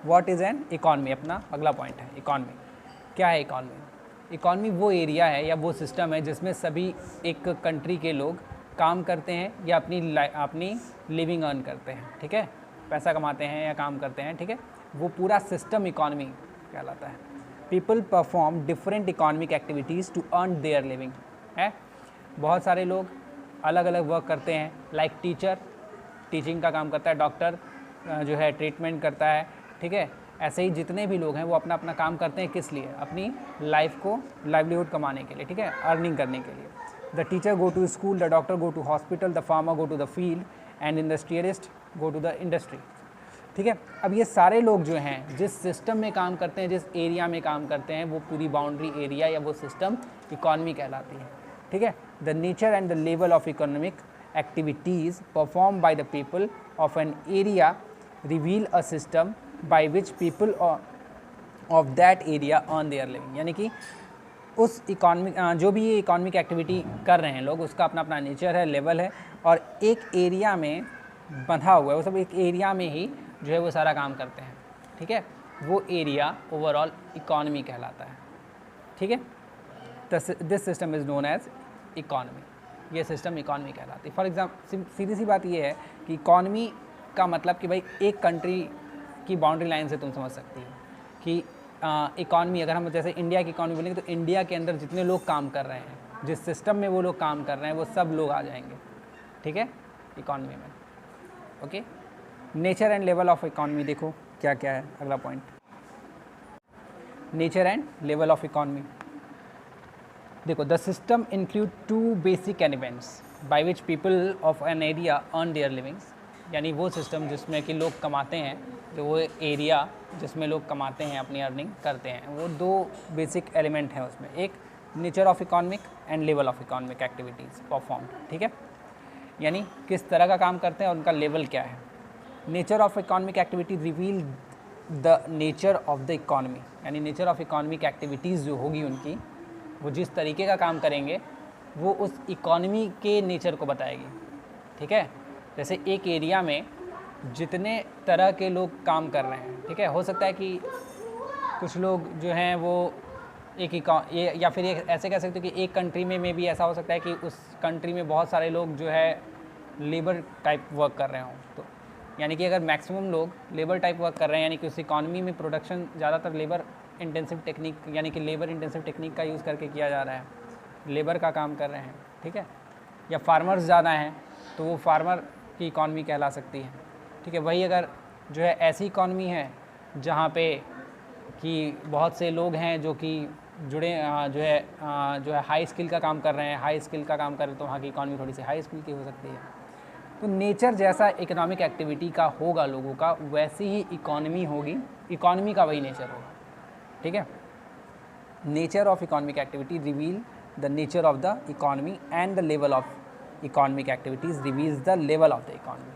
What is an economy, अपना अगला point है इकॉनमी। क्या है इकॉनमी? इकॉनमी वो एरिया है या वो सिस्टम है जिसमें सभी एक कंट्री के लोग काम करते हैं या अपनी लिविंग अर्न करते हैं, ठीक है, पैसा कमाते हैं या काम करते हैं, ठीक है, वो पूरा सिस्टम इकॉनमी कहलाता है। People perform different economic activities to earn their living है। बहुत सारे लोग अलग अलग वर्क करते हैं, लाइक टीचर टीचिंग का काम करता है, डॉक्टर जो है ट्रीटमेंट करता है, ठीक है। ऐसे ही जितने भी लोग हैं वो अपना अपना काम करते हैं, किस लिए? अपनी लाइफ को लाइवलीहुड कमाने के लिए, ठीक है, अर्निंग करने के लिए। The teacher go to school, the doctor go to hospital, the farmer go to the field and industrialist go to the industry, ठीक है। अब ये सारे लोग जो हैं जिस सिस्टम में काम करते हैं, जिस एरिया में काम करते हैं, वो पूरी बाउंड्री एरिया या वो सिस्टम इकॉनमी कहलाती है, ठीक है। The nature and the level of economic activities perform by the people of an area reveal a system by which people of that area earn their living. यानी कि उस economic जो भी ये इकॉनमिक एक्टिविटी कर रहे हैं लोग, उसका अपना अपना नेचर है, लेवल है, और एक एरिया में बंधा हुआ है, वो सब एक एरिया में ही जो है वो सारा काम करते हैं, ठीक है। वो एरिया ओवरऑल इकॉनमी कहलाता है, ठीक है। This system is known as economy. ये सिस्टम इकॉनमी कहलाती है। फॉर एग्जाम्पल सीधी सी बात ये है कि इकॉनमी का मतलब कि भाई एक कंट्री की बाउंड्री लाइन से तुम समझ सकती हो कि इकॉनमी, अगर हम जैसे इंडिया की इकॉनमी बोलेंगे तो इंडिया के अंदर जितने लोग काम कर रहे हैं, जिस सिस्टम में वो लोग काम कर रहे हैं, वो सब लोग आ जाएंगे, ठीक है, इकॉनमी में। Okay, nature and level of economy देखो क्या क्या है, अगला point, nature and level of economy. देखो, the system include two basic elements by which people of an area earn their livings. यानी वो सिस्टम जिसमें कि लोग कमाते हैं, तो वो एरिया जिसमें लोग कमाते हैं, अपनी अर्निंग करते हैं, वो दो बेसिक एलिमेंट हैं उसमें। एक nature of economic and level of economic activities performed, ठीक है, यानी किस तरह का काम करते हैं और उनका लेवल क्या है। Nature of economic activity reveal the nature of the economy, यानी नेचर ऑफ इकॉनमिक एक्टिविटीज़ जो होगी उनकी, वो जिस तरीके का काम करेंगे वो उस इकॉनमी के नेचर को बताएगी, ठीक है। जैसे एक एरिया में जितने तरह के लोग काम कर रहे हैं, ठीक है, हो सकता है कि कुछ लोग जो हैं वो या फिर ऐसे कह सकते हो कि एक कंट्री में भी ऐसा हो सकता है कि उस कंट्री में बहुत सारे लोग जो है लेबर टाइप वर्क कर रहे हों। तो यानी कि अगर मैक्सिमम लोग लेबर टाइप वर्क कर रहे हैं, यानी कि उस इकॉनमी में प्रोडक्शन ज़्यादातर लेबर इंटेंसिव टेक्निक, यानी कि लेबर इंटेंसिव टेक्निक का यूज़ करके किया जा रहा है, लेबर का काम कर रहे हैं, ठीक है, या फार्मर्स ज़्यादा हैं तो वो फार्मर की इकॉनमी कहला सकती है, ठीक है। वही अगर जो है ऐसी इकॉनमी है जहाँ पे कि बहुत से लोग हैं जो कि जुड़े जो है हाई स्किल का काम कर रहे हैं, हाई स्किल का काम कर रहे हैं, तो वहाँ की इकॉनमी थोड़ी सी हाई स्किल की हो सकती है। तो नेचर जैसा इकोनॉमिक एक्टिविटी का होगा लोगों का, वैसी ही इकॉनमी होगी, इकॉनमी का वही नेचर होगा, ठीक है। Nature of economic activity reveal the nature of the economy and the level of economic activities reveals the level of the economy,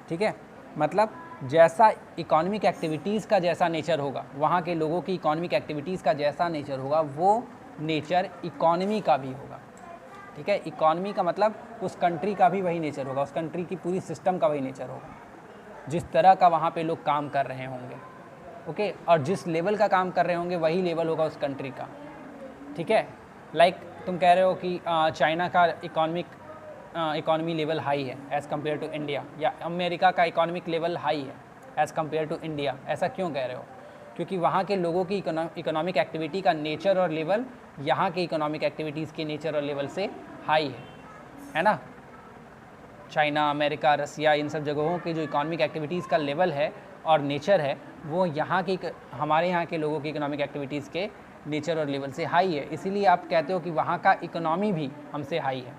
ठीक है। मतलब जैसा इकोनॉमिक एक्टिविटीज़ का जैसा नेचर होगा, वहाँ के लोगों की इकोनॉमिक एक्टिविटीज़ का जैसा नेचर होगा, वो नेचर इकॉनमी का भी होगा, ठीक है। इकॉनमी का मतलब उस कंट्री का भी वही नेचर होगा, उस कंट्री की पूरी सिस्टम का वही नेचर होगा, जिस तरह का वहाँ पे लोग काम कर रहे होंगे, ओके, और जिस लेवल का काम कर रहे होंगे वही लेवल होगा उस कंट्री का, ठीक है। लाइक तुम कह रहे हो कि चाइना का इकॉनमी लेवल हाई है एज़ कम्पेयर टू इंडिया, या अमेरिका का इकॉनमिक लेवल हाई है एज़ कम्पेयर टू इंडिया, ऐसा क्यों कह रहे हो? क्योंकि वहाँ के लोगों की इकोनॉमिक एक्टिविटी का नेचर और लेवल यहाँ के इकोनॉमिक एक्टिविटीज़ के नेचर और लेवल से हाई है ना। चाइना, अमेरिका, रसिया, इन सब जगहों के जो इकोनॉमिक एक्टिविटीज़ का लेवल है और नेचर है, वो यहाँ की हमारे यहाँ के लोगों की इकोनॉमिक एक्टिविटीज़ के नेचर और लेवल से हाई है। इसीलिए आप कहते हो कि वहाँ का इकोनॉमी भी हमसे हाई है,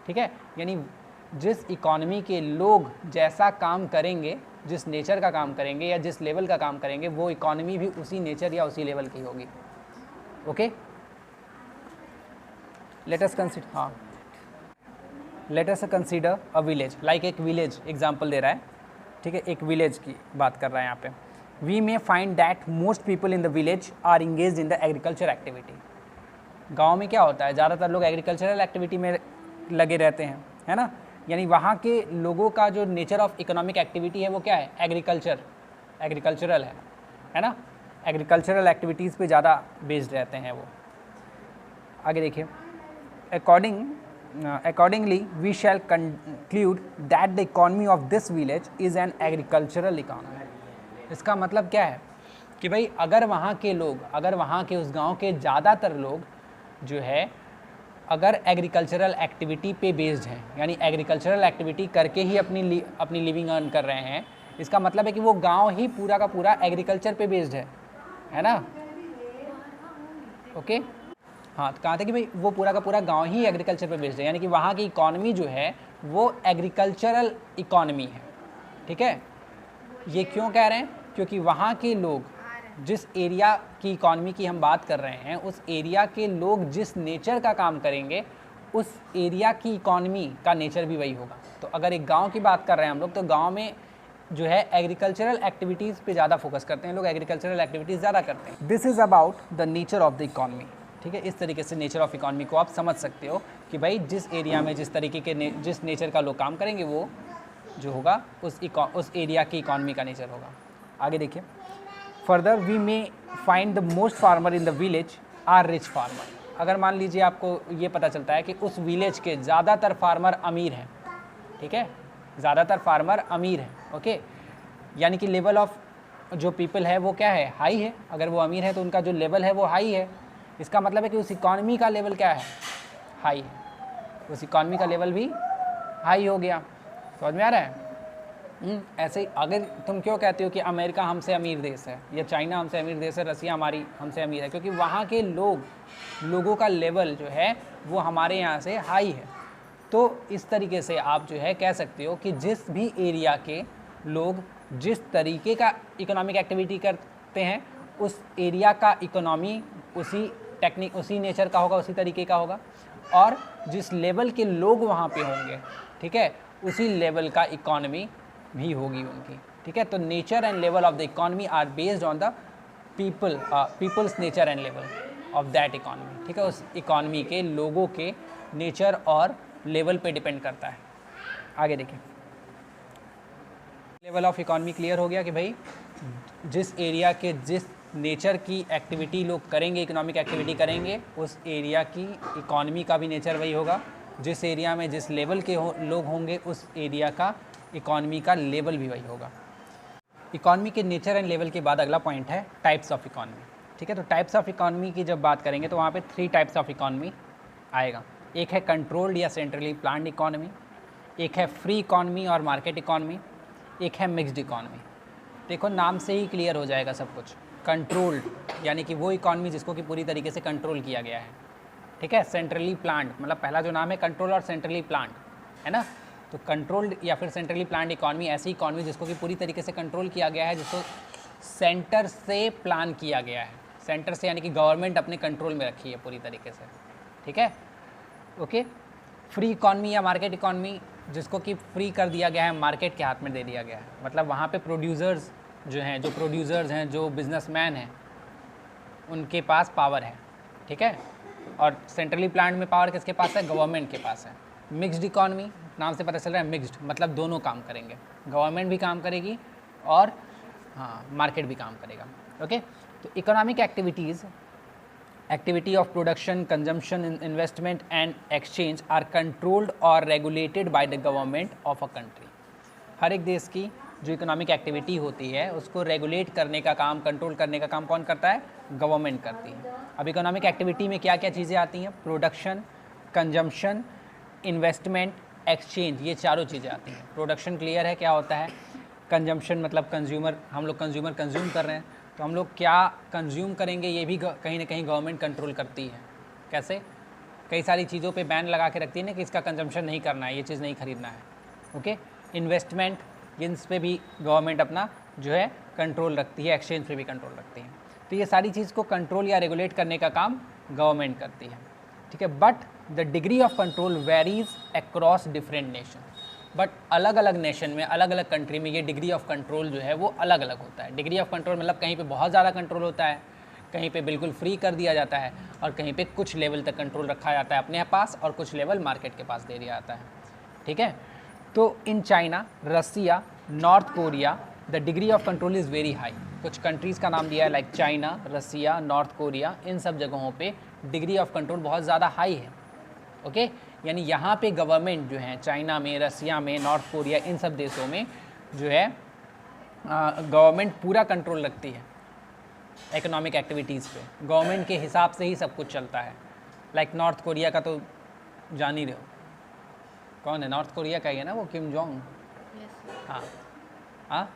ठीक है। यानी जिस इकॉनमी के लोग जैसा काम करेंगे, जिस नेचर का काम करेंगे या जिस लेवल का काम करेंगे, वो इकॉनमी भी उसी नेचर या उसी लेवल की होगी, okay. Let us consider a village, like एक विलेज एग्जाम्पल दे रहा है, ठीक है, एक विलेज की बात कर रहा है यहाँ पे। We may find that most people in the village are engage in the agriculture activity. गाँव में क्या होता है, ज़्यादातर लोग एग्रीकल्चरल एक्टिविटी में लगे रहते हैं, है ना। यानी वहाँ के लोगों का जो नेचर ऑफ इकोनॉमिक एक्टिविटी है वो क्या है, एग्रीकल्चरल है। है ना, एग्रीकल्चरल एक्टिविटीज़ पे ज़्यादा बेस्ड रहते हैं वो। आगे देखिए, accordingly we shall conclude that the economy of this village is an agricultural economy। इसका मतलब क्या है कि भाई अगर वहाँ के लोग, अगर वहाँ के उस गांव के ज़्यादातर लोग जो है अगर एग्रीकल्चरल एक्टिविटी पे बेस्ड हैं, यानी एग्रीकल्चरल एक्टिविटी करके ही अपनी लिविंग अर्न कर रहे हैं, इसका मतलब है कि वो गांव ही पूरा का पूरा एग्रीकल्चर पे बेस्ड है ना। ओके, हाँ, तो कहा था कि भाई वो पूरा का पूरा गांव ही एग्रीकल्चर पे बेस्ड है, यानी कि वहाँ की इकॉनमी जो है वो एग्रीकल्चरल इकॉनमी है। ठीक है, ये क्यों कह रहे हैं, क्योंकि वहाँ के लोग, जिस एरिया की इकॉनमी की हम बात कर रहे हैं, उस एरिया के लोग जिस नेचर का काम करेंगे उस एरिया की इकॉनमी का नेचर भी वही होगा। तो अगर एक गांव की बात कर रहे हैं हम लोग, तो गांव में जो है एग्रीकल्चरल एक्टिविटीज़ पे ज़्यादा फोकस करते हैं लोग, एग्रीकल्चरल एक्टिविटीज़ ज़्यादा करते हैं। This is about the nature of the economy. ठीक है, इस तरीके से नेचर ऑफ इकॉनमी को आप समझ सकते हो कि भाई जिस एरिया में जिस तरीके के जिस नेचर का लोग काम करेंगे वो जो होगा उस एरिया की इकॉनमी का नेचर होगा। आगे देखिए, further we may find the most farmer in the village are rich farmer. अगर मान लीजिए आपको ये पता चलता है कि उस विलेज के ज़्यादातर फार्मर अमीर हैं, ठीक है, ज़्यादातर फार्मर अमीर हैं, ओके, यानी कि लेवल ऑफ जो पीपल है वो क्या है, हाई है। अगर वो अमीर है तो उनका जो लेवल है वो हाई है, इसका मतलब है कि उस इकॉनमी का लेवल क्या है, हाई है, उस इकॉनमी का लेवल भी हाई हो गया। समझ में आ रहा है? ऐसे ही अगर तुम क्यों कहते हो कि अमेरिका हमसे अमीर देश है या चाइना हमसे अमीर देश है, रसिया हमसे अमीर है, क्योंकि वहाँ के लोगों का लेवल जो है वो हमारे यहाँ से हाई है। तो इस तरीके से आप जो है कह सकते हो कि जिस भी एरिया के लोग जिस तरीके का इकोनॉमिक एक्टिविटी करते हैं उस एरिया का इकोनॉमी उसी नेचर का होगा, उसी तरीके का होगा, और जिस लेवल के लोग वहाँ पे होंगे, ठीक है, उसी लेवल का इकोनॉमी भी होगी उनकी। ठीक है, तो nature and level of the economy are based on the people's nature and level of that economy. ठीक है, उस इकोनॉमी के लोगों के नेचर और लेवल पे डिपेंड करता है। आगे देखिए, लेवल ऑफ इकोनॉमी क्लियर हो गया कि भाई जिस एरिया के जिस नेचर की एक्टिविटी लोग करेंगे, इकोनॉमिक एक्टिविटी करेंगे, उस एरिया की इकोनॉमी का भी नेचर वही होगा। जिस एरिया में जिस लेवल के लोग होंगे उस एरिया का इकोनॉमी का लेवल भी वही होगा। इकोनॉमी के नेचर एंड लेवल के बाद अगला पॉइंट है टाइप्स ऑफ इकोनॉमी। ठीक है, तो टाइप्स ऑफ इकोनॉमी की जब बात करेंगे तो वहाँ पे 3 टाइप्स ऑफ इकोनॉमी आएगा। एक है कंट्रोल्ड या सेंट्रली प्लान्ड इकोनॉमी, एक है फ्री इकोनॉमी और मार्केट इकोनॉमी, एक है मिक्स्ड इकोनॉमी। देखो नाम से ही क्लियर हो जाएगा सब कुछ। कंट्रोल्ड यानी कि वो इकोनॉमी जिसको कि पूरी तरीके से कंट्रोल किया गया है। ठीक है, सेंट्रली प्लान्ड मतलब पहला जो नाम है कंट्रोल और सेंट्रली प्लान्ड है ना, तो कंट्रोल्ड या फिर सेंट्रली प्लान्ड इकोनॉमी ऐसी इकोनॉमी जिसको कि पूरी तरीके से कंट्रोल किया गया है, जिसको सेंटर से प्लान किया गया है। सेंटर से यानी कि गवर्नमेंट अपने कंट्रोल में रखी है पूरी तरीके से। ठीक है, ओके। फ्री इकोनॉमी या मार्केट इकोनॉमी जिसको कि फ्री कर दिया गया है, मार्केट के हाथ में दे दिया गया है, मतलब वहाँ पे प्रोड्यूसर्स हैं, जो बिजनेसमैन हैं, उनके पास पावर है। ठीक है, और सेंट्रली प्लान्ड में पावर किसके पास है, गवर्नमेंट के पास है। मिक्स्ड इकोनॉमी नाम से पता चल रहा है मिक्स्ड, मतलब दोनों काम करेंगे, गवर्नमेंट भी काम करेगी और मार्केट भी काम करेगा। ओके, तो economic activity of production, consumption, investment and exchange are controlled और regulated by the government of a country. हर एक देश की जो इकोनॉमिक एक्टिविटी होती है उसको रेगुलेट करने का काम, कंट्रोल करने का काम कौन करता है, गवर्नमेंट करती है। अब इकोनॉमिक एक्टिविटी में क्या क्या चीज़ें आती हैं, प्रोडक्शन, कंजम्पशन, इन्वेस्टमेंट, एक्सचेंज, ये चारों चीज़ें आती हैं। प्रोडक्शन क्लियर है क्या होता है, कंजम्पशन मतलब कंज्यूमर, हम लोग कंज्यूमर कंज्यूम कर रहे हैं, तो हम लोग क्या कंज्यूम करेंगे ये भी कहीं ना कहीं गवर्नमेंट कंट्रोल करती है। कैसे, कई सारी चीज़ों पे बैन लगा के रखती है ना कि इसका कंजम्पशन नहीं करना है, ये चीज़ नहीं खरीदना है। ओके, इन्वेस्टमेंट, इन पे भी गवर्नमेंट अपना जो है कंट्रोल रखती है, एक्सचेंज पे भी कंट्रोल रखती है। तो ये सारी चीज़ को कंट्रोल या रेगुलेट करने का काम गवर्नमेंट करती है। ठीक है, but the degree of control varies across different nation. But अलग अलग नेशन में, अलग अलग कंट्री में ये डिग्री ऑफ कंट्रोल जो है वो अलग अलग होता है। डिग्री ऑफ कंट्रोल मतलब कहीं पे बहुत ज़्यादा कंट्रोल होता है, कहीं पे बिल्कुल फ्री कर दिया जाता है, और कहीं पे कुछ लेवल तक कंट्रोल रखा जाता है अपने पास और कुछ लेवल मार्केट के पास दे दिया जाता है। ठीक है, तो in China, Russia, North Korea the degree of control is very high. कुछ कंट्रीज़ का नाम दिया है like China, Russia, North Korea, इन सब जगहों पे डिग्री ऑफ कंट्रोल बहुत ज़्यादा हाई है। ओके, यानी यहाँ पे गवर्नमेंट जो है चाइना में, रसिया में, नॉर्थ कोरिया, इन सब देशों में जो है गवर्नमेंट पूरा कंट्रोल रखती है इकोनॉमिक एक्टिविटीज़ पे। गवर्नमेंट के हिसाब से ही सब कुछ चलता है। लाइक नॉर्थ कोरिया का तो जान ही रहे हो, कौन है नॉर्थ कोरिया का ही है ना, वो किम जोंग। हाँ हाँ,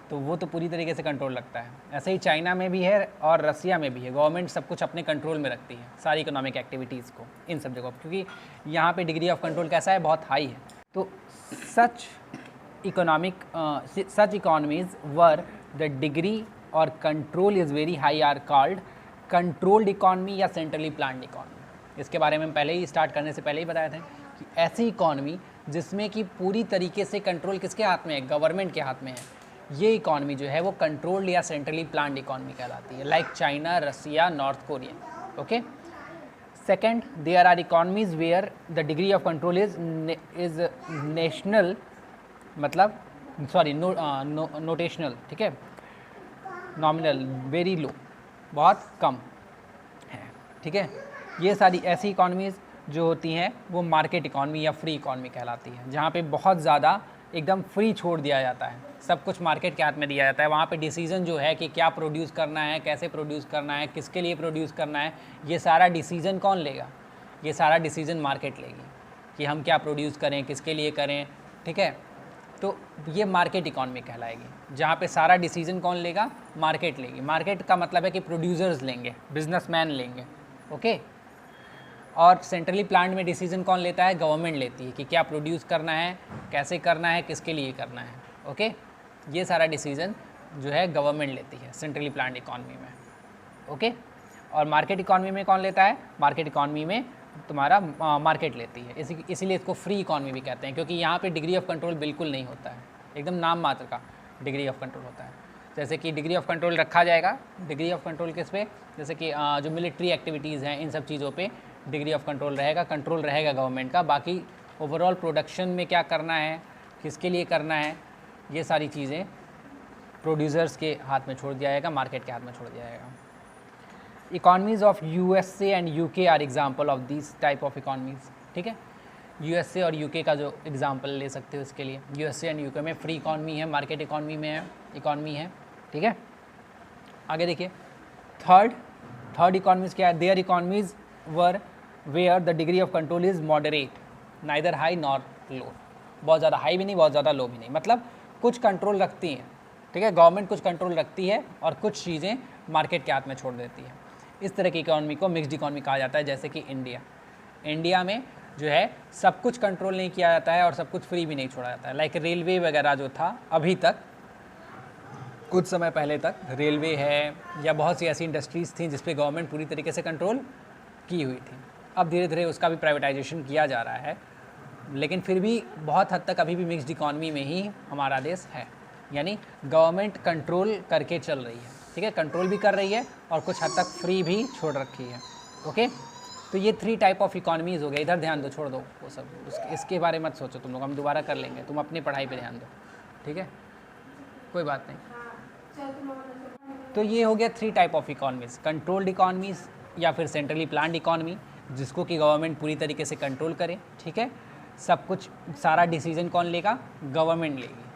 तो वो तो पूरी तरीके से कंट्रोल रखता है। ऐसे ही चाइना में भी है और रसिया में भी है। गवर्नमेंट सब कुछ अपने कंट्रोल में रखती है, सारी इकोनॉमिक एक्टिविटीज़ को इन सब जगहों, क्योंकि यहाँ पे डिग्री ऑफ कंट्रोल कैसा है, बहुत हाई है। तो such economies where the degree और control is very high are called controlled economy या सेंट्रली प्लान्ड इकॉनमी। इसके बारे में हम पहले ही स्टार्ट करने से पहले ही बताया था कि ऐसी इकॉनमी जिसमें कि पूरी तरीके से कंट्रोल किसके हाथ में है, गवर्नमेंट के हाथ में है, ये इकॉनमी जो है वो कंट्रोल्ड या सेंट्रली प्लान्ड इकॉनमी कहलाती है, like China, Russia, North Korea. Okay, second, there are economies where the degree of control is national, मतलब सॉरी नोटेशनल, ठीक है, नॉमिनल, वेरी लो, बहुत कम है, ठीक है। ये सारी ऐसी इकॉनमीज़ जो होती हैं वो मार्केट इकॉनमी या फ्री इकॉनमी कहलाती है, जहाँ पे बहुत ज़्यादा एकदम फ्री छोड़ दिया जाता है, सब कुछ मार्केट के हाथ में दिया जाता है। वहाँ पे डिसीजन जो है कि क्या प्रोड्यूस करना है, कैसे प्रोड्यूस करना है, किसके लिए प्रोड्यूस करना है, ये सारा डिसीजन कौन लेगा, ये सारा डिसीजन मार्केट लेगी कि हम क्या प्रोड्यूस करें, किसके लिए करें, ठीक है। तो ये मार्केट इकॉनमी कहलाएगी, जहाँ पे सारा डिसीजन कौन लेगा, मार्केट लेगी। मार्केट का मतलब है कि प्रोड्यूसर्स लेंगे, बिजनेसमैन लेंगे। ओके, और सेंट्रली प्लान्ड में डिसीजन कौन लेता है, गवर्नमेंट लेती है कि क्या प्रोड्यूस करना है, कैसे करना है, किसके लिए करना है। ओके, ये सारा डिसीजन जो है गवर्नमेंट लेती है सेंट्रली प्लान्ड इकॉनमी में। ओके, और मार्केट इकॉनमी में कौन लेता है, मार्केट इकॉनमी में तुम्हारा मार्केट लेती है। इसीलिए इसको फ्री इकॉनमी भी कहते हैं, क्योंकि यहाँ पे डिग्री ऑफ कंट्रोल बिल्कुल नहीं होता है, एकदम नाम मात्र का डिग्री ऑफ कंट्रोल होता है। जैसे कि डिग्री ऑफ कंट्रोल रखा जाएगा, डिग्री ऑफ कंट्रोल किस पे, जैसे कि जो मिलिट्री एक्टिविटीज़ हैं, इन सब चीज़ों पे डिग्री ऑफ कंट्रोल रहेगा गवर्नमेंट का। बाकी ओवरऑल प्रोडक्शन में क्या करना है, किसके लिए करना है, ये सारी चीज़ें प्रोड्यूसर्स के हाथ में छोड़ दिया जाएगा, मार्केट के हाथ में छोड़ दिया जाएगा। Economies of USA and UK are example of this type of economies, ठीक है। USA और UK का जो एग्जाम्पल ले सकते हो इसके लिए, USA एंड UK में फ्री इकॉनमी है, मार्केट इकॉनमी में है, इकॉनमी है, ठीक है। आगे देखिए, थर्ड इकॉनमीज़ क्या है, there economies were where the degree of control is moderate, neither high nor low, बहुत ज़्यादा हाई भी नहीं, बहुत ज़्यादा लो भी नहीं, मतलब कुछ कंट्रोल रखती हैं, ठीक है। गवर्नमेंट कुछ कंट्रोल रखती है और कुछ चीज़ें मार्केट के हाथ में छोड़ देती है। इस तरह की इकॉनमी को मिक्स्ड इकॉनमी कहा जाता है। जैसे कि इंडिया में जो है सब कुछ कंट्रोल नहीं किया जाता है और सब कुछ फ्री भी नहीं छोड़ा जाता है। लाइक रेलवे वगैरह जो था अभी तक, कुछ समय पहले तक रेलवे है या बहुत सी ऐसी इंडस्ट्रीज़ थी जिस पे गवर्नमेंट पूरी तरीके से कंट्रोल की हुई थी। अब धीरे धीरे उसका भी प्राइवेटाइजेशन किया जा रहा है, लेकिन फिर भी बहुत हद तक अभी भी मिक्स्ड इकॉनमी में ही हमारा देश है, यानी गवर्नमेंट कंट्रोल करके चल रही है, ठीक है, कंट्रोल भी कर रही है और कुछ हद तक फ्री भी छोड़ रखी है। ओके, तो ये 3 टाइप ऑफ इकॉनमीज़ हो गए। इधर ध्यान दो, छोड़ दो वो सब, इसके बारे मत सोचो तुम लोग, हम दोबारा कर लेंगे, तुम अपनी पढ़ाई पे ध्यान दो, ठीक है, कोई बात नहीं। तो ये हो गया 3 type of economies, controlled economies या फिर सेंट्रली प्लान्ड इकॉनमी, जिसको कि गवर्नमेंट पूरी तरीके से कंट्रोल करे, ठीक है, सब कुछ, सारा डिसीजन कौन लेगा, गवर्नमेंट लेगी।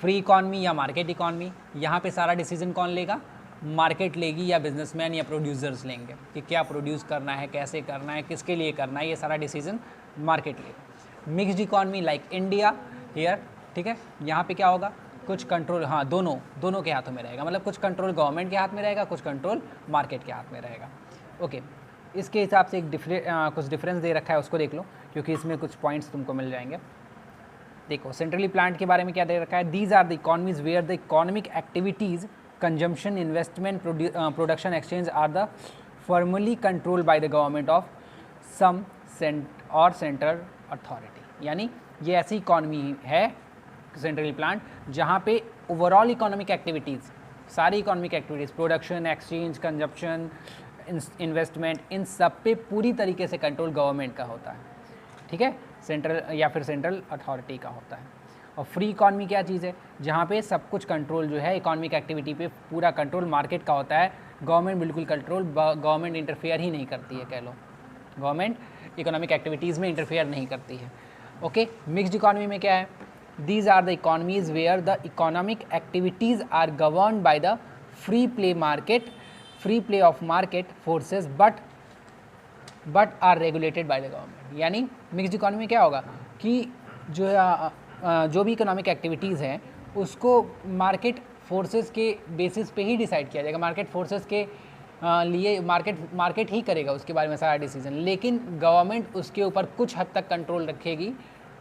फ्री इकॉनमी या मार्केट इकॉनमी, यहाँ पे सारा डिसीजन कौन लेगा, मार्केट लेगी या बिजनेसमैन या प्रोड्यूसर्स लेंगे कि क्या प्रोड्यूस करना है, कैसे करना है, किसके लिए करना है, ये सारा डिसीजन मार्केट लेगा। Mixed economy like India here, ठीक है, यहाँ पे क्या होगा, कुछ कंट्रोल, हाँ, दोनों के हाथों में रहेगा, मतलब कुछ कंट्रोल गवर्नमेंट के हाथ में रहेगा, कुछ कंट्रोल मार्केट के हाथ में रहेगा। ओके, इसके हिसाब से कुछ डिफरेंस दे रखा है, उसको देख लो, क्योंकि इसमें कुछ पॉइंट्स तुमको मिल जाएंगे। देखो, सेंट्रली प्लान्ड के बारे में क्या दे रखा है, these are the economies where the economic activities, consumption, investment, production, exchange are the formally controlled by the government of some central authority. यानी ये ऐसी इकॉनमी है सेंट्रली प्लान्ड जहाँ पे ओवरऑल इकोनॉमिक एक्टिविटीज़, सारी economic activities, production, exchange, consumption, investment, इन सब पे पूरी तरीके से कंट्रोल गवर्नमेंट का होता है, ठीक है, सेंट्रल या फिर सेंट्रल अथॉरिटी का होता है। और फ्री इकॉनमी क्या चीज़ है, जहाँ पे सब कुछ कंट्रोल जो है इकोनॉमिक एक्टिविटी पे पूरा कंट्रोल मार्केट का होता है, गवर्नमेंट बिल्कुल कंट्रोल, गवर्नमेंट इंटरफेयर ही नहीं करती है, कह लो गवर्नमेंट इकोनॉमिक एक्टिविटीज़ में इंटरफेयर नहीं करती है। ओके, मिक्स्ड इकॉनमी में क्या है, these are the economies where the economic activities are govern by the free play of market forces but are regulated by the government. यानी मिक्स्ड इकॉनमी में क्या होगा कि जो भी इकोनॉमिक एक्टिविटीज़ हैं उसको मार्केट फोर्सेस के बेसिस पे ही डिसाइड किया जाएगा, मार्केट फोर्सेस के लिए मार्केट ही करेगा उसके बारे में सारा डिसीजन, लेकिन गवर्नमेंट उसके ऊपर कुछ हद तक कंट्रोल रखेगी।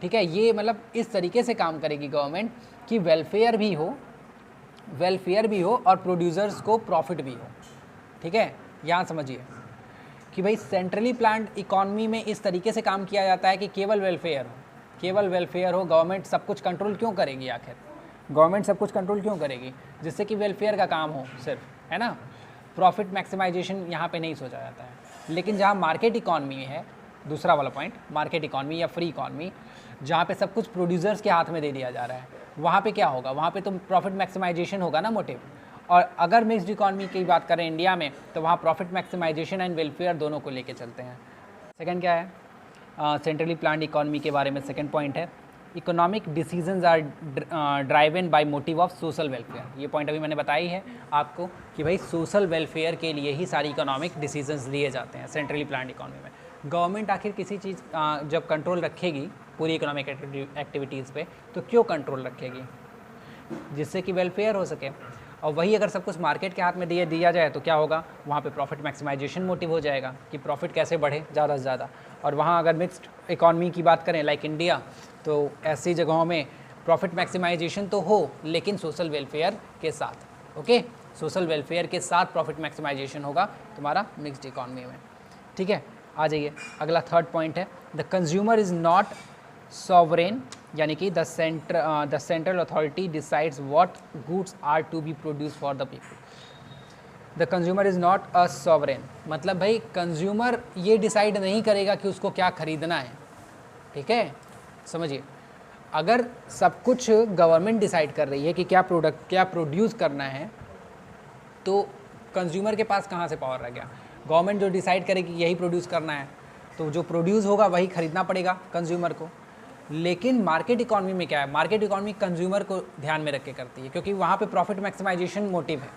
ठीक है, ये मतलब इस तरीके से काम करेगी गवर्नमेंट कि वेलफेयर भी हो और प्रोड्यूसर्स को प्रॉफिट भी हो। ठीक है, यहाँ समझिए कि भाई सेंट्रली प्लान्ड इकॉनमी में इस तरीके से काम किया जाता है कि केवल वेलफेयर हो। गवर्नमेंट सब कुछ कंट्रोल क्यों करेगी, आखिर गवर्नमेंट सब कुछ कंट्रोल क्यों करेगी, जिससे कि वेलफेयर का काम हो सिर्फ, है ना। प्रॉफिट मैक्सिमाइजेशन यहाँ पे नहीं सोचा जाता है। लेकिन जहाँ मार्केट इकॉनमी है, दूसरा वाला पॉइंट, मार्केट इकॉनमी या फ्री इकॉनमी, जहाँ पे सब कुछ प्रोड्यूसर्स के हाथ में दे दिया जा रहा है, वहाँ पे क्या होगा, वहाँ पे तो प्रॉफिट मैक्सिमाइजेशन होगा ना मोटिव। और अगर मिक्स्ड इकॉनमी की बात करें इंडिया में, तो वहाँ प्रॉफिट मैक्सिमाइजेशन एंड वेलफेयर दोनों को लेके चलते हैं। सेकंड क्या है, सेंट्रली प्लान्ड इकॉनमी के बारे में सेकंड पॉइंट है, economic decisions are driven by motive of social welfare. ये पॉइंट अभी मैंने बताई है आपको कि भाई सोशल वेलफेयर के लिए ही सारी इकोनॉमिक डिसीजंस लिए जाते हैं सेंट्रली प्लान्ड इकॉनमी में। गवर्नमेंट आखिर किसी चीज़ जब कंट्रोल रखेगी पूरी इकोनॉमिक एक्टिविटीज़ पे, तो क्यों कंट्रोल रखेगी, जिससे कि वेलफेयर हो सके। और वही अगर सब कुछ मार्केट के हाथ में दिया जाए तो क्या होगा, वहाँ पे प्रॉफिट मैक्सिमाइजेशन मोटिव हो जाएगा कि प्रॉफिट कैसे बढ़े ज़्यादा से ज़्यादा। और वहाँ अगर मिक्स्ड इकॉनमी की बात करें लाइक इंडिया, तो ऐसी जगहों में प्रॉफिट मैक्सिमाइजेशन तो हो लेकिन सोशल वेलफेयर के साथ। ओके, सोशल वेलफेयर के साथ प्रॉफिट मैक्सिमाइजेशन होगा तुम्हारा मिक्स्ड इकॉनमी में। ठीक है, आ जाइए अगला थर्ड पॉइंट है, the consumer is not sovereign, यानी कि the central authority decides what goods are to be produce for the people. The consumer is not a sovereign, मतलब भाई कंज्यूमर ये डिसाइड नहीं करेगा कि उसको क्या खरीदना है। ठीक है, समझिए, अगर सब कुछ गवर्नमेंट डिसाइड कर रही है कि क्या प्रोड्यूस करना है, तो कंज्यूमर के पास कहाँ से पावर रह गया। गवर्नमेंट जो डिसाइड करेगी यही प्रोड्यूस करना है, तो जो प्रोड्यूस होगा वही खरीदना पड़ेगा कंज्यूमर को। लेकिन मार्केट इकॉनमी में क्या है, मार्केट इकॉनमी कंज्यूमर को ध्यान में रख के करती है, क्योंकि वहाँ पे प्रॉफिट मैक्सिमाइजेशन मोटिव है।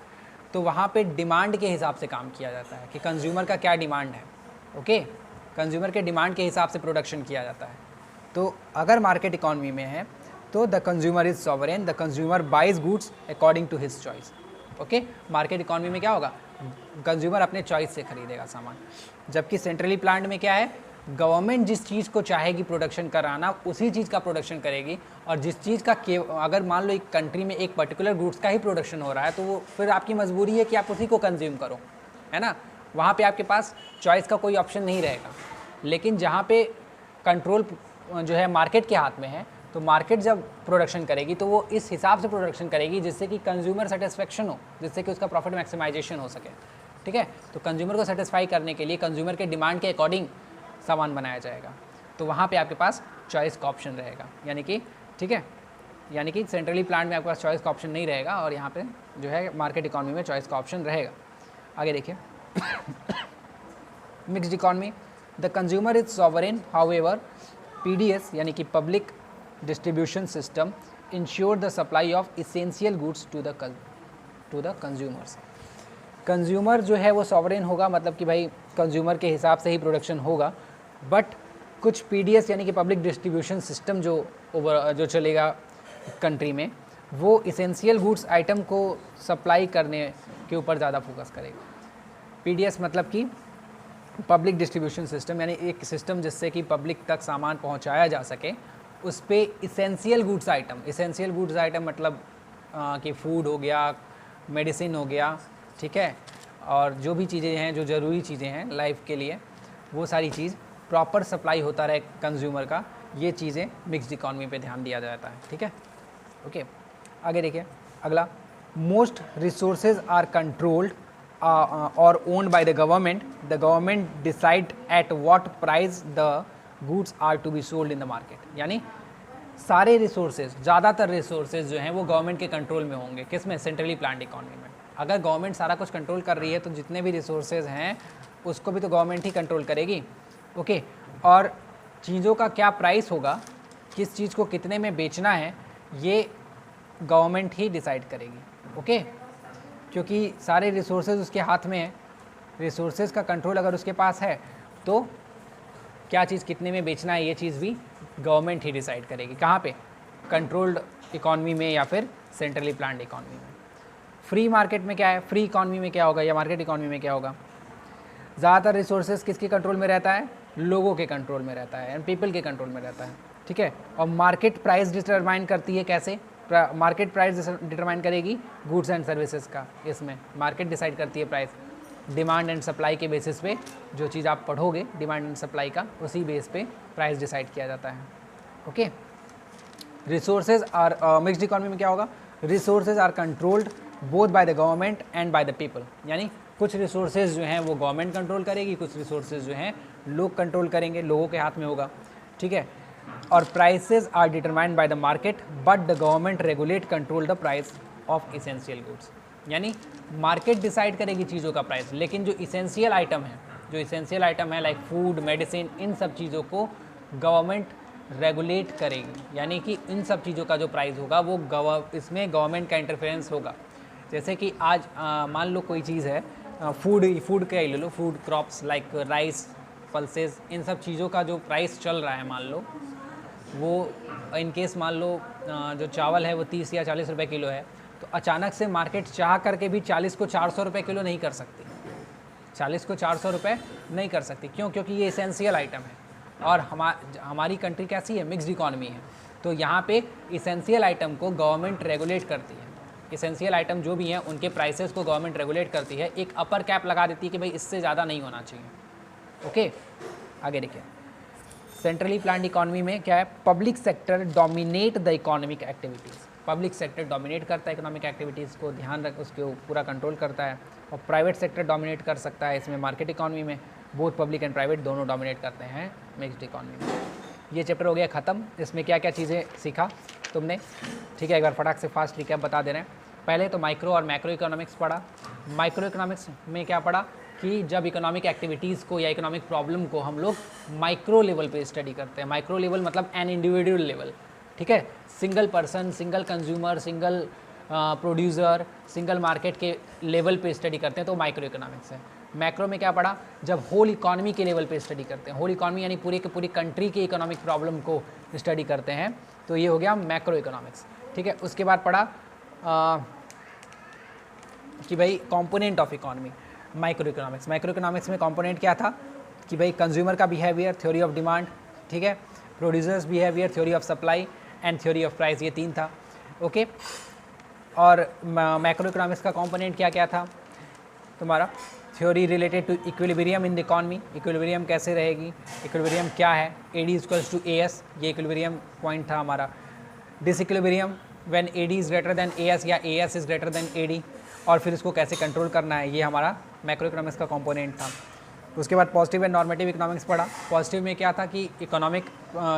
तो वहाँ पे डिमांड के हिसाब से काम किया जाता है कि कंज्यूमर का क्या डिमांड है। ओके, कंज्यूमर के डिमांड के हिसाब से प्रोडक्शन किया जाता है। तो अगर मार्केट इकॉनमी में है तो the consumer is sovereign, the consumer buys goods according to his choice. Okay, market economy में क्या होगा, कंज्यूमर अपने चॉइस से खरीदेगा सामान। जबकि सेंट्रली प्लान्ड में क्या है, गवर्नमेंट जिस चीज़ को चाहेगी प्रोडक्शन कराना उसी चीज़ का प्रोडक्शन करेगी। और जिस चीज़ का अगर मान लो एक कंट्री में एक पर्टिकुलर गुड्स का ही प्रोडक्शन हो रहा है, तो वो फिर आपकी मजबूरी है कि आप उसी को कंज्यूम करो, है ना। वहाँ पे आपके पास चॉइस का कोई ऑप्शन नहीं रहेगा। लेकिन जहाँ पे कंट्रोल जो है मार्केट के हाथ में है, तो मार्केट जब प्रोडक्शन करेगी तो वो इस हिसाब से प्रोडक्शन करेगी जिससे कि कंज्यूमर सेटिस्फेक्शन हो, जिससे कि उसका प्रॉफिट मैक्सिमाइजेशन हो सके। ठीक है, तो कंज्यूमर को सेटिस्फाई करने के लिए कंज्यूमर के डिमांड के अकॉर्डिंग सामान बनाया जाएगा। तो वहाँ पे आपके पास चॉइस का ऑप्शन रहेगा, यानी कि ठीक है, यानी कि सेंट्रली प्लान्ड में आपके पास चॉइस का ऑप्शन नहीं रहेगा और यहाँ पे जो है मार्केट इकॉनमी में चॉइस का ऑप्शन रहेगा। आगे देखिए mixed economy, the consumer is sovereign, however PDS यानी कि public distribution system ensure the supply of essential goods to the consumers. Consumer जो है वो सॉवरेन होगा, मतलब कि भाई कंज्यूमर के हिसाब से ही प्रोडक्शन होगा। बट कुछ PDS यानी कि पब्लिक डिस्ट्रीब्यूशन सिस्टम जो चलेगा कंट्री में, वो इसेंशियल गुड्स आइटम को सप्लाई करने के ऊपर ज़्यादा फोकस करेगा। PDS मतलब कि पब्लिक डिस्ट्रीब्यूशन सिस्टम, यानी एक सिस्टम जिससे कि पब्लिक तक सामान पहुंचाया जा सके, उस पर इसेंशियल गुड्स आइटम मतलब कि फूड हो गया, मेडिसिन हो गया, ठीक है, और जो भी चीज़ें हैं जो ज़रूरी चीज़ें हैं लाइफ के लिए, वो सारी चीज़ प्रॉपर सप्लाई होता रहे कंज्यूमर का, ये चीज़ें मिक्स्ड इकॉनमी पे ध्यान दिया जाता है। ठीक है, ओके, आगे देखिए अगला, most resources are controlled or owned by the government decide at what price the goods are to be sold in the market। यानी सारे रिसोर्सेज, ज़्यादातर रिसोर्सेज जो हैं वो गवर्नमेंट के कंट्रोल में होंगे। किस में? सेंट्रली प्लान्ड इकॉनमी में। अगर गवर्नमेंट सारा कुछ कंट्रोल कर रही है तो जितने भी रिसोर्सेज हैं उसको भी तो गवर्नमेंट ही कंट्रोल करेगी। ओके, और चीज़ों का क्या प्राइस होगा, किस चीज़ को कितने में बेचना है, ये गवर्नमेंट ही डिसाइड करेगी। ओके, क्योंकि सारे रिसोर्सेज उसके हाथ में है। रिसोर्सेज का कंट्रोल अगर उसके पास है तो क्या चीज़ कितने में बेचना है ये चीज़ भी गवर्नमेंट ही डिसाइड करेगी। कहाँ पे? कंट्रोल्ड इकॉनमी में या फिर सेंट्रली प्लान्ड इकॉनमी में। फ्री मार्केट में क्या है? फ्री इकॉनमी में क्या होगा या मार्केट इकॉनमी में क्या होगा? ज़्यादातर रिसोर्सेज किसके कंट्रोल में रहता है? लोगों के कंट्रोल में रहता है एंड पीपल के कंट्रोल में रहता है। ठीक है, और मार्केट प्राइस डिटरमाइन करती है कैसे? मार्केट प्राइस डिटरमाइन करेगी गुड्स एंड सर्विसेज का। इसमें मार्केट डिसाइड करती है प्राइस, डिमांड एंड सप्लाई के बेसिस पे। जो चीज़ आप पढ़ोगे डिमांड एंड सप्लाई का, उसी बेस पे प्राइस डिसाइड किया जाता है। Okay, resources are mixed economy में क्या होगा? Resources are controlled both by the government and by the people. यानी कुछ रिसोर्सेज जो हैं वो गवर्नमेंट कंट्रोल करेगी, कुछ रिसोर्सेज जो हैं लोग कंट्रोल करेंगे, लोगों के हाथ में होगा। ठीक है, और prices are determined by the market but the government regulate control the price of essential goods. यानी मार्केट डिसाइड करेगी चीज़ों का प्राइस, लेकिन जो इसेंशियल आइटम है लाइक फूड, मेडिसिन, इन सब चीज़ों को गवर्नमेंट रेगुलेट करेगी। यानी कि इन सब चीज़ों का जो प्राइस होगा वो इसमें गवर्नमेंट का इंटरफेरेंस होगा। जैसे कि आज मान लो कोई चीज़ है, फूड का ही ले लो, food crops like rice, pulses, इन सब चीज़ों का जो प्राइस चल रहा है, मान लो वो इन केस मान लो जो चावल है वो 30 या 40 रुपए किलो है, तो अचानक से मार्केट चाह करके भी 40 को 400 रुपये किलो नहीं कर सकती। 40 को 400 रुपये नहीं कर सकती। क्यों? क्योंकि ये इसेंशियल आइटम है और हमारी कंट्री कैसी है? मिक्स्ड इकॉनमी है। तो यहाँ पे इसेंशियल आइटम को गवर्नमेंट रेगुलेट करती है। इसेंशियल आइटम जो भी हैं उनके प्राइसेस को गवर्नमेंट रेगुलेट करती है, एक अपर कैप लगा देती है कि भाई इससे ज़्यादा नहीं होना चाहिए। ओके, आगे देखिए, सेंट्रली प्लान्ड इकॉनमी में क्या है? Public sector dominate the economic activities. Public sector dominate करता है इकोनॉमिक एक्टिविटीज़ को, ध्यान रख उसके पूरा कंट्रोल करता है। और प्राइवेट सेक्टर डोमिनेट कर सकता है इसमें मार्केट इकॉनमी में। बोथ पब्लिक एंड प्राइवेट दोनों डोमिनेट करते हैं मिक्स्ड इकॉनमी में। ये चैप्टर हो गया ख़त्म। इसमें क्या क्या चीज़ें सीखा तुमने? ठीक है, एक बार फटाक से फास्ट रिकैप बता दे रहे हैं। पहले तो माइक्रो और मैक्रो इकोनॉमिक्स पढ़ा। माइक्रो इकोनॉमिक्स में क्या पढ़ा कि जब इकोनॉमिक एक्टिविटीज़ को या इकोनॉमिक प्रॉब्लम को हम लोग माइक्रो लेवल पे स्टडी करते हैं। माइक्रो लेवल मतलब एन इंडिविजुअल लेवल। ठीक है, single person, single consumer, single producer, single market के लेवल पे स्टडी करते हैं, तो माइक्रो इकोनॉमिक्स है। मैक्रो में क्या पढ़ा? जब होल इकॉनमी के लेवल पे स्टडी करते हैं, होल इकॉनमी यानी पूरी के पूरी कंट्री के इकोनॉमिक प्रॉब्लम को स्टडी करते हैं, तो ये हो गया मैक्रो इकोनॉमिक्स। ठीक है, उसके बाद पढ़ा कि भाई component of economy, micro economics. Micro economics में कंपोनेंट क्या था कि भाई कंज्यूमर का बिहेवियर, थ्योरी ऑफ डिमांड, ठीक है, producers behaviour, theory of supply and theory of price, ये 3 था। ओके, और मैक्रो इकोनॉमिक्स का कंपोनेंट क्या क्या था तुम्हारा? Theory related to equilibrium in the economy, equilibrium कैसे रहेगी, इक्विलिब्रियम क्या है, AD इक्वल्स टू AS, ये इक्विलिब्रियम पॉइंट था हमारा। Disequilibrium when AD is greater than AS या AS is greater than AD, और फिर इसको कैसे कंट्रोल करना है, ये हमारा मैक्रो इकोनॉमिक्स का कंपोनेंट था। उसके बाद पॉजिटिव एंड नॉर्मेटिव इकोनॉमिक्स पढ़ा। पॉजिटिव में क्या था कि इकोनॉमिक,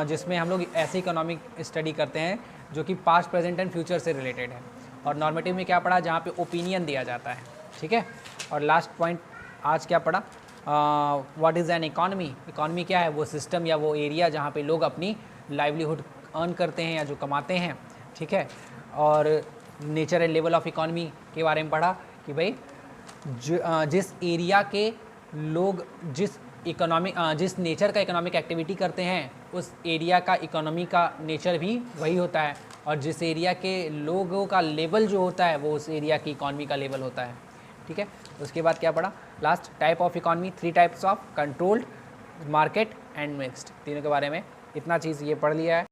जिसमें हम लोग ऐसे इकोनॉमिक स्टडी करते हैं जो कि पास्ट, प्रेजेंट एंड फ्यूचर से रिलेटेड है। और नॉर्मेटिव में क्या पढ़ा? जहाँ पे ओपिनियन दिया जाता है। ठीक है, और लास्ट पॉइंट आज क्या पढ़ा? What is an economy. Economy क्या है? वो सिस्टम या वो एरिया जहाँ पे लोग अपनी लाइवलीहुड अर्न करते हैं या जो कमाते हैं। ठीक है, और nature and level of economy के बारे में पढ़ा कि भाई जिस एरिया के लोग जिस नेचर का इकोनॉमिक एक्टिविटी करते हैं, उस एरिया का इकोनॉमी का नेचर भी वही होता है, और जिस एरिया के लोगों का लेवल जो होता है वो उस एरिया की इकॉनमी का लेवल होता है। ठीक है, उसके बाद क्या पढ़ा? Last, type of economy, 3 types of, controlled, market and mixed, तीनों के बारे में इतना चीज़ ये पढ़ लिया है।